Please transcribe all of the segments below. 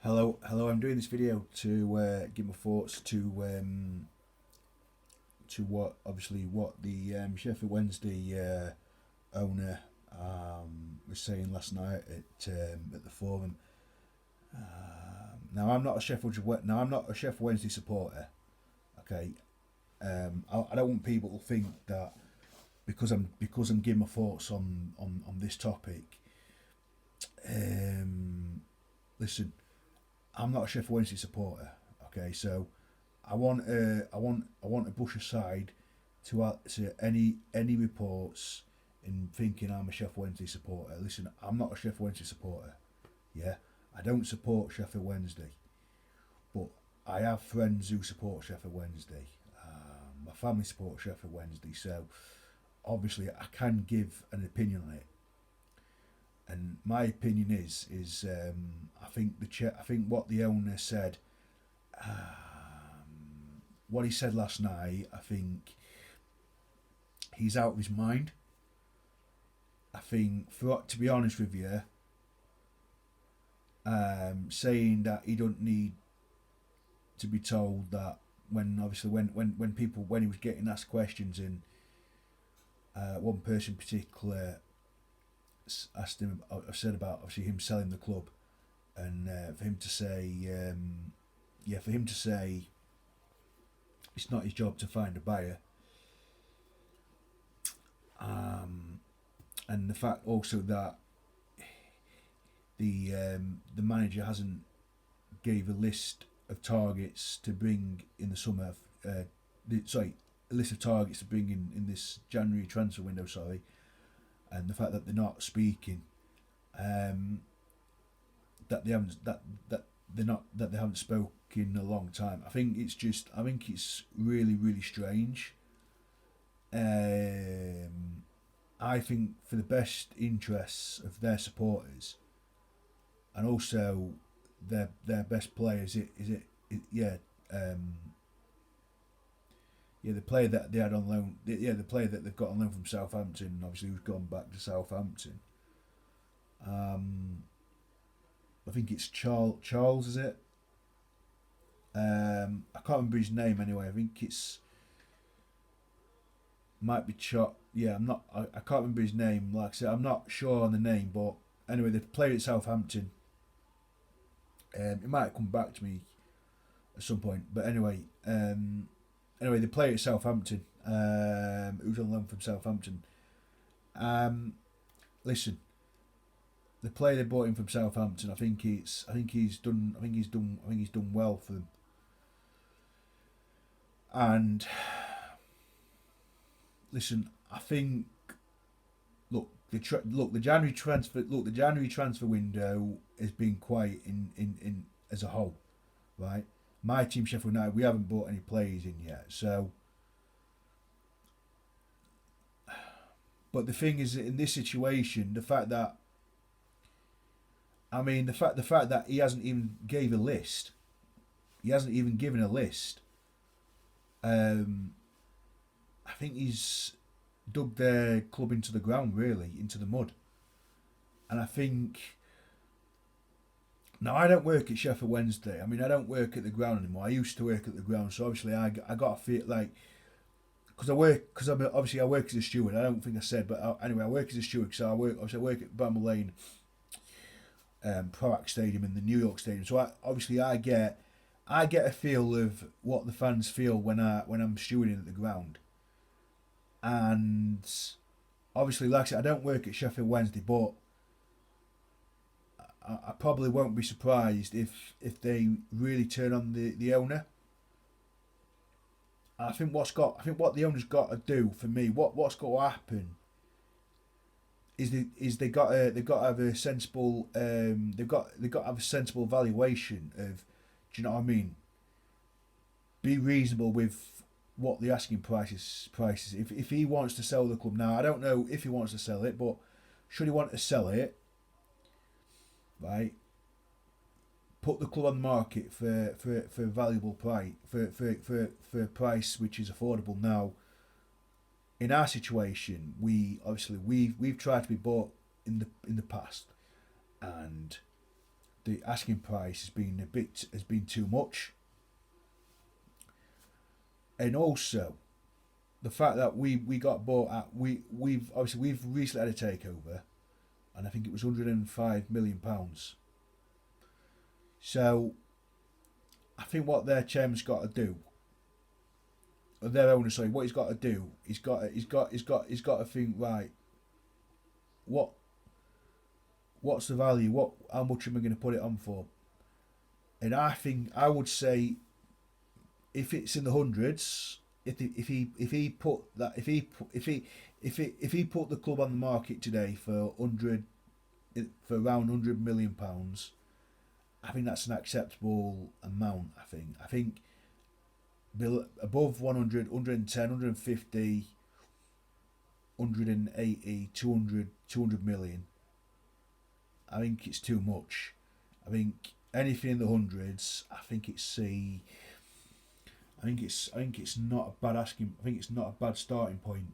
Hello. I'm doing this video to give my thoughts to what the Sheffield Wednesday owner was saying last night at the forum. Now I'm not a Sheffield Wednesday supporter. Okay, I don't want people to think that because I'm giving my thoughts on this topic. Listen, I'm not a Sheffield Wednesday supporter. Okay, so I want to brush aside to any reports in thinking I'm a Sheffield Wednesday supporter. Listen, I'm not a Sheffield Wednesday supporter. Yeah, I don't support Sheffield Wednesday, but I have friends who support Sheffield Wednesday. My family supports Sheffield Wednesday, so obviously I can give an opinion on it. And my opinion is I think what the owner said, what he said last night, I think he's out of his mind. I think, to be honest with you, saying that he don't need to be told that when he was getting asked questions and one person in particular asked him, said about obviously him selling the club, and for him to say it's not his job to find a buyer, and the fact also that the manager hasn't gave a list of targets to bring in the summer. A list of targets to bring in this January transfer window. Sorry, and the fact that they're not speaking, that they haven't that they haven't spoken in a long time. I think it's really strange. I think for the best interests of their supporters and also their best players, the player that they had on loan, the player that they've got on loan from Southampton, obviously who's gone back to Southampton. I think it's Charles, is it? I can't remember his name anyway. I think it's might be Chot. Yeah, I'm not. I can't remember his name. Like I said, I'm not sure on the name, but anyway, they played at Southampton. It might come back to me at some point, but anyway, they play at Southampton. Who's on loan from Southampton? Listen, the player they bought in from Southampton, I think he's done well for them. And listen, I think the January transfer window has been quiet in as a whole, right? My team, Sheffield United, we haven't bought any players in yet. So, but the thing is, in this situation, the fact that he hasn't even gave a list, he hasn't even given a list. I think he's dug their club into the ground, really, into the mud. And I think now I don't work at Sheffield Wednesday. I mean, I don't work at the ground anymore. I used to work at the ground, so obviously I got to feel like because I work as a steward. I don't think I said, but anyway, I work as a steward because I work at Bramall Lane, Proact Stadium and the New York Stadium. So I get a feel of what the fans feel when I'm stewarding at the ground. And obviously, like I said, I don't work at Sheffield Wednesday, but I probably won't be surprised if they really turn on the owner. I think what the owner's got to do for me, what's got to happen is they got to have a sensible they've got to have a sensible valuation of, do you know what I mean? Be reasonable with what the asking prices. If he wants to sell the club now, I don't know if he wants to sell it, but should he want to sell it, right? Put the club on the market for a valuable price for a price which is affordable now. In our situation, we've tried to be bought in the past, and the asking price has been too much, and also the fact that we got bought at we've recently had a takeover, and I think it was £105 million. So I think what their chairman's got to do, or their owner, sorry, what he's got to do, he's got to think, right, what what's the value? How much am I going to put it on for? And I would say if it's in the hundreds, if he put that if he put the club on the market today for around £100 million, I think that's an acceptable amount. I think above 100, 110, 150, 180, 200 million. I think it's too much. I think anything in the hundreds, I think it's not a bad asking. I think it's not a bad starting point,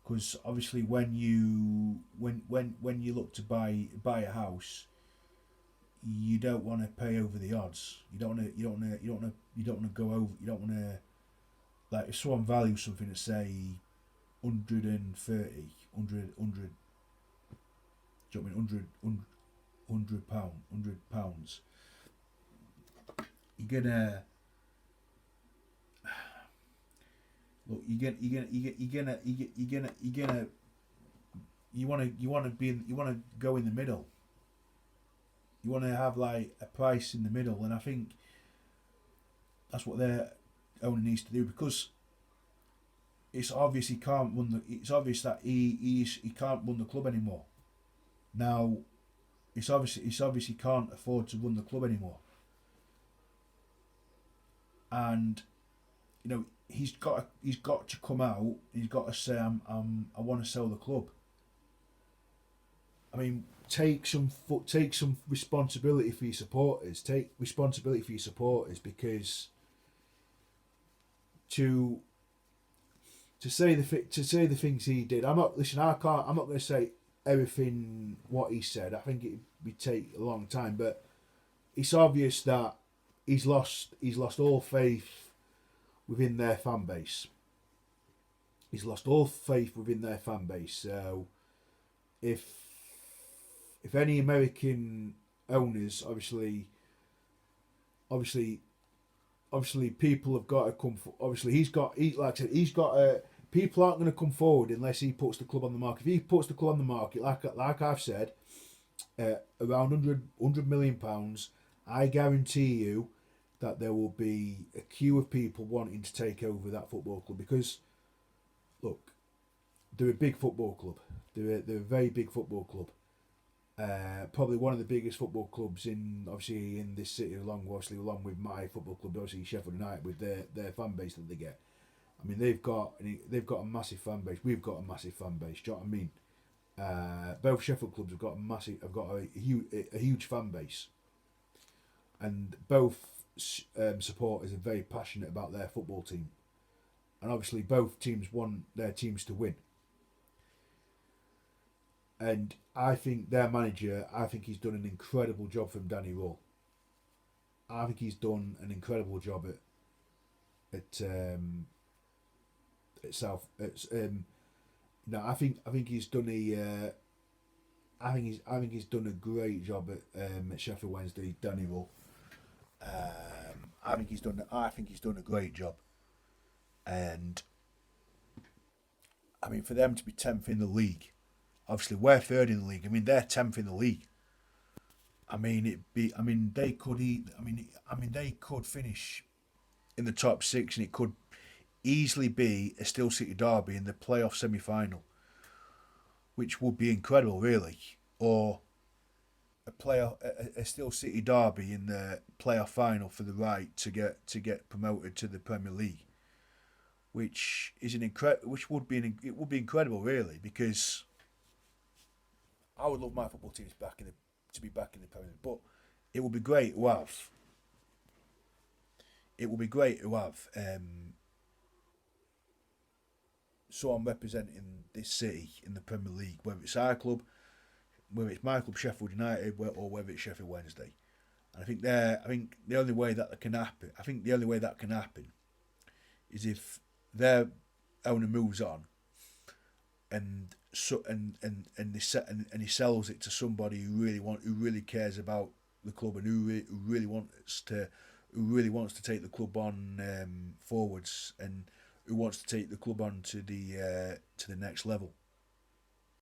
because obviously when you look to buy a house, you don't want to pay over the odds. You don't want to go over. You don't want to, like, if someone values something at say 130, 100, do you know what I mean, £100, you're gonna look. You want to go in the middle. You want to have like a price in the middle, and I think that's what their owner needs to do, because it's obvious he can't run the. It's obvious that he can't run the club anymore. Now, it's obvious he can't afford to run the club anymore, and he's got to come out. He's got to say, I want to sell the club. I mean, take some responsibility for your supporters. Take responsibility for your supporters, because to say the things he did. I'm not going to say everything what he said. I think it would take a long time, but it's obvious that he's lost all faith within their fan base. He's lost all faith within their fan base. So if any American owners, obviously people have got to come. Obviously, like I said, he's got to. People aren't going to come forward unless he puts the club on the market. If he puts the club on the market, like I've said, around £100 million, I guarantee you that there will be a queue of people wanting to take over that football club, because, look, they're a big football club. They're a very big football club. Probably one of the biggest football clubs in this city, along with my football club, obviously Sheffield United, with their fan base that they get. I mean, they've got a massive fan base. We've got a massive fan base. Do you know what I mean? Both Sheffield clubs have got a huge fan base, and both supporters are very passionate about their football team, and obviously both teams want their teams to win. And I think their manager, he's done an incredible job from Danny Raw. I think he's done an incredible job at South. I think he's done he's done a great job at Sheffield Wednesday, Danny Raw. I think he's done a great job, and I mean, for them to be 10th in the league. Obviously, we're 3rd in the league. I mean, they're 10th in the league. I mean, they could finish in the top 6, and it could easily be a Steel City derby in the playoff semi-final, which would be incredible, really. Or a Steel City derby in the playoff final for the right to get promoted to the Premier League, which would be incredible, really, because I would love my football teams to be back in the Premier League, but it would be great to have. It would be great to have someone representing this city in the Premier League, whether it's our club, whether it's my club Sheffield United, or whether it's Sheffield Wednesday. And I think the only way that can happen. I think the only way that can happen is if their owner moves on and he sells it to somebody who really cares about the club and who really wants to take the club on forwards and who wants to take the club on to the next level.